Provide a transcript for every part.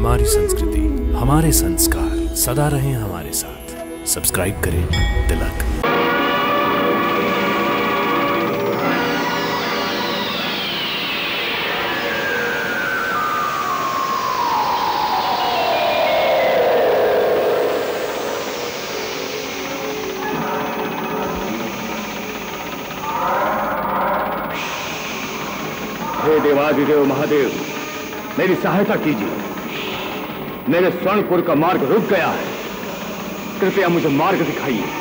हमारी संस्कृति, हमारे संस्कार सदा रहें हमारे साथ। सब्सक्राइब करें तिलक। हे देवादिदेव महादेव, मेरी सहायता कीजिए। मेरे स्वर्णपुर का मार्ग रुक गया है, कृपया मुझे मार्ग दिखाइए।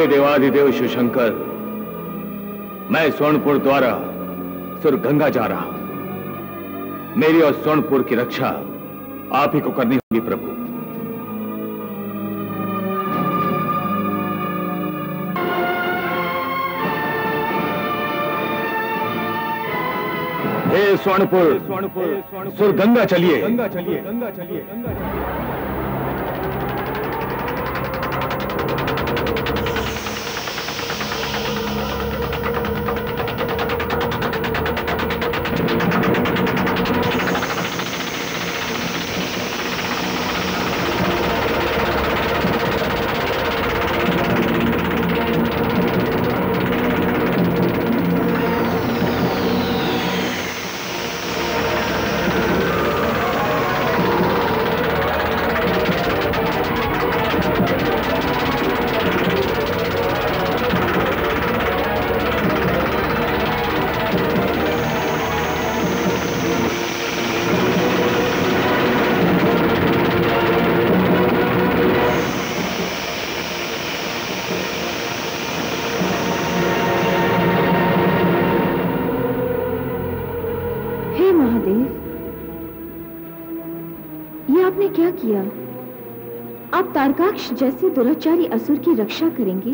देवादिदेव शिवशंकर, मैं स्वर्णपुर द्वारा सुरगंगा जा रहा हूं। मेरी और स्वर्णपुर की रक्षा आप ही को करनी होगी प्रभु। हे स्वर्णपुर, सुरगंगा चलिए। गंगा चलिए, गंगा चलिए, गंगा चलिए। ये आपने क्या किया? आप तारकाक्ष जैसे दुराचारी असुर की रक्षा करेंगे?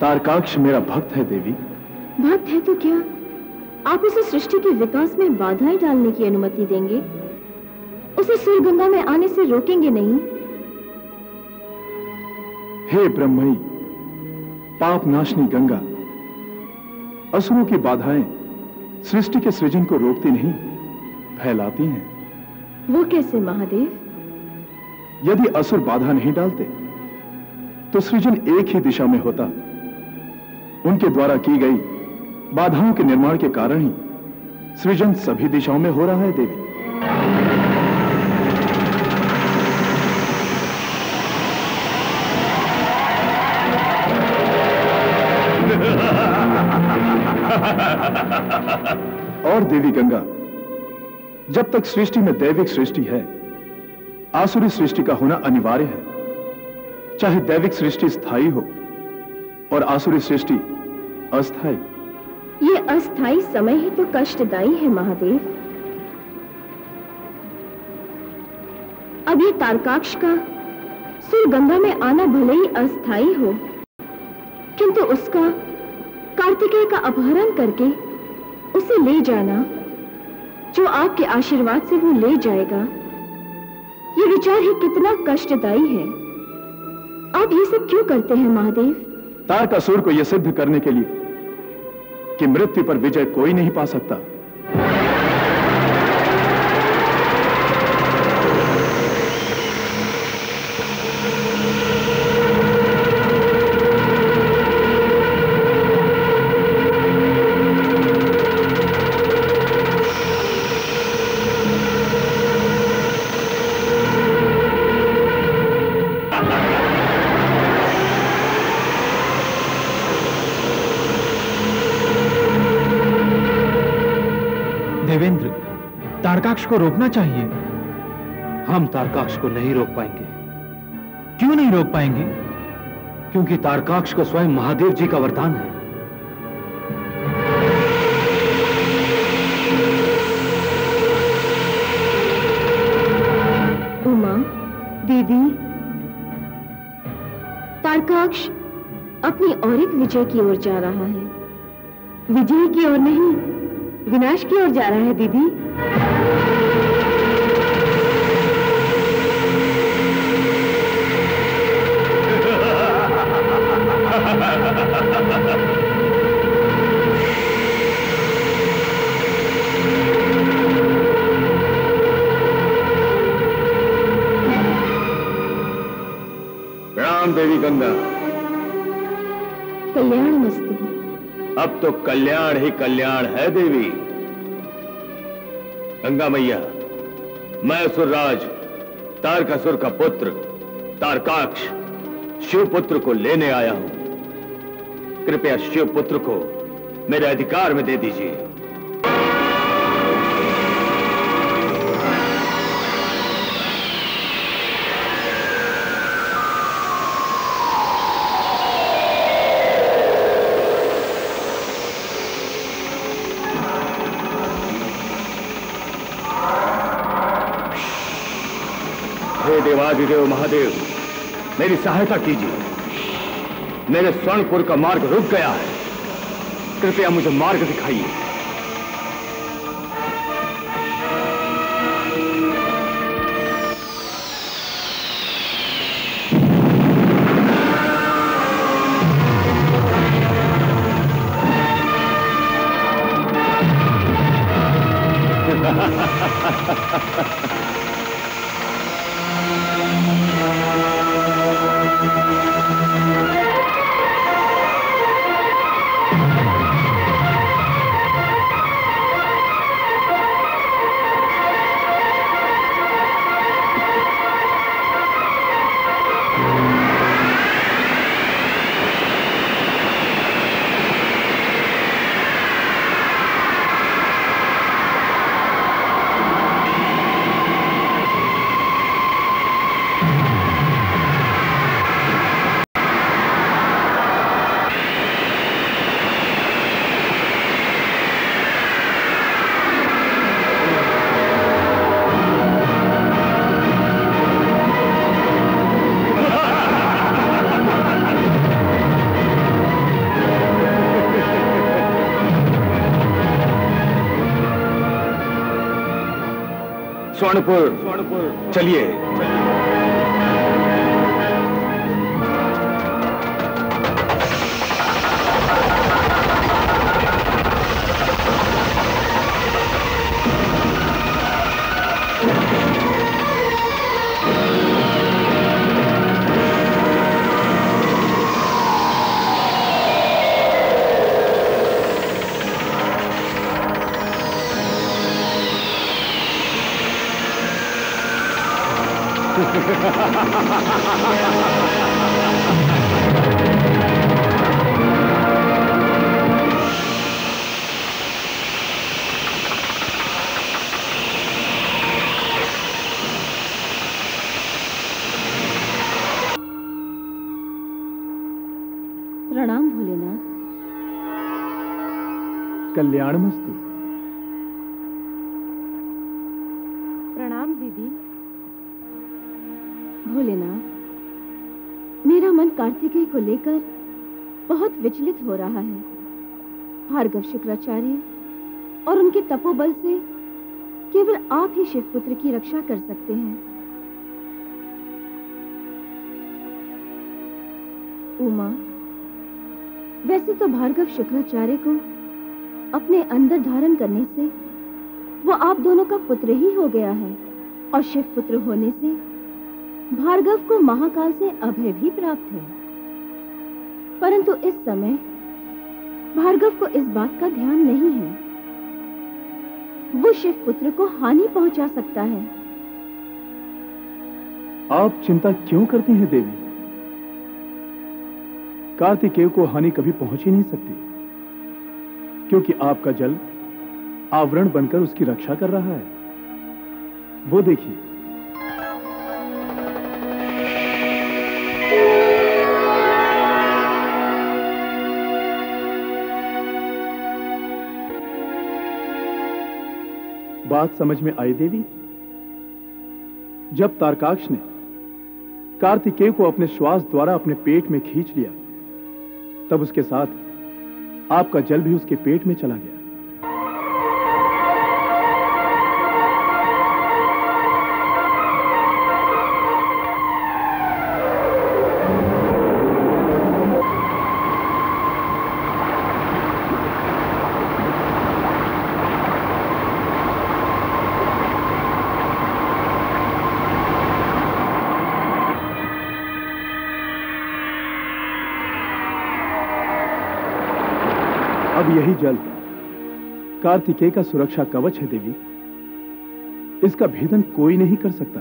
तारकाक्ष मेरा भक्त है देवी। भक्त है तो क्या आप उसे सृष्टि के विकास में बाधाएं डालने की अनुमति देंगे? उसे सूरगंगा में आने से रोकेंगे नहीं? हे ब्रह्मई, पाप नाशनी गंगा, असुरों की बाधाएं सृष्टि के सृजन को रोकती नहीं, फैलाती हैं। वो कैसे महादेव? यदि असुर बाधा नहीं डालते तो सृजन एक ही दिशा में होता। उनके द्वारा की गई बाधाओं के निर्माण के कारण ही सृजन सभी दिशाओं में हो रहा है देवी। और देवी गंगा, जब तक सृष्टि में दैविक सृष्टि है, आसुरी सृष्टि का होना अनिवार्य है। चाहे दैविक सृष्टि स्थायी हो और आसुरी सृष्टि अस्थायी। ये अस्थायी समय ही तो कष्टदायी है महादेव। अब ये तारकाक्ष का सूरगंगा में आना भले ही अस्थायी हो, किंतु उसका कार्तिकेय का अपहरण करके उसे ले जाना, जो आपके आशीर्वाद से वो ले जाएगा, ये विचार ही कितना कष्टदायी है। आप ये सब क्यों करते हैं महादेव? तारकासुर को यह सिद्ध करने के लिए कि मृत्यु पर विजय कोई नहीं पा सकता। देवेंद्र, तारकाक्ष को रोकना चाहिए। हम तारकाक्ष को नहीं रोक पाएंगे। क्यों नहीं रोक पाएंगे? क्योंकि तारकाक्ष को स्वयं महादेव जी का वरदान है। उमा, दीदी, तारकाक्ष अपनी और एक विजय की ओर जा रहा है। विजय की ओर नहीं, विनाश की ओर जा रहा है दीदी। प्रणाम देवी गंगा। कल्याण मस्तु। अब तो कल्याण ही कल्याण है देवी। गंगा मैया, मैं असुरराज तारकासुर का पुत्र तारकाक्ष शिवपुत्र को लेने आया हूं। कृपया शिवपुत्र को मेरे अधिकार में दे दीजिए। हे देवाधिदेव महादेव, मेरी सहायता कीजिए। मेरे स्वर्णपुर का मार्ग रुक गया है, कृपया मुझे मार्ग दिखाइए। स्वर्णपुर चलिए। प्रणाम भोलेनाथ। कल्याणमस्तु। प्रणाम दीदी। भोलेनाथ, मेरा मन कार्तिकेय को लेकर बहुत विचलित हो रहा है। भार्गव शुक्राचार्य और उनके तपोबल से केवल आप ही शिवपुत्र की रक्षा कर सकते हैं। उमा, वैसे तो भार्गव शुक्राचार्य को अपने अंदर धारण करने से वो आप दोनों का पुत्र ही हो गया है, और शिवपुत्र होने से भार्गव को महाकाल से अभय भी प्राप्त है। परंतु इस समय भार्गव को इस बात का ध्यान नहीं है। वो शिवपुत्र को हानि पहुंचा सकता है। आप चिंता क्यों करती हैं देवी? कार्तिकेय को हानि कभी पहुंच ही नहीं सकती, क्योंकि आपका जल आवरण बनकर उसकी रक्षा कर रहा है। वो देखिए, बात समझ में आई देवी? जब तारकाक्ष ने कार्तिकेय को अपने श्वास द्वारा अपने पेट में खींच लिया, तब उसके साथ आपका जल भी उसके पेट में चला गया। अब यही जल कार्तिकेय का सुरक्षा कवच है देवी। इसका भेदन कोई नहीं कर सकता,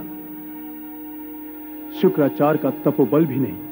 शुक्राचार्य का तपोबल भी नहीं।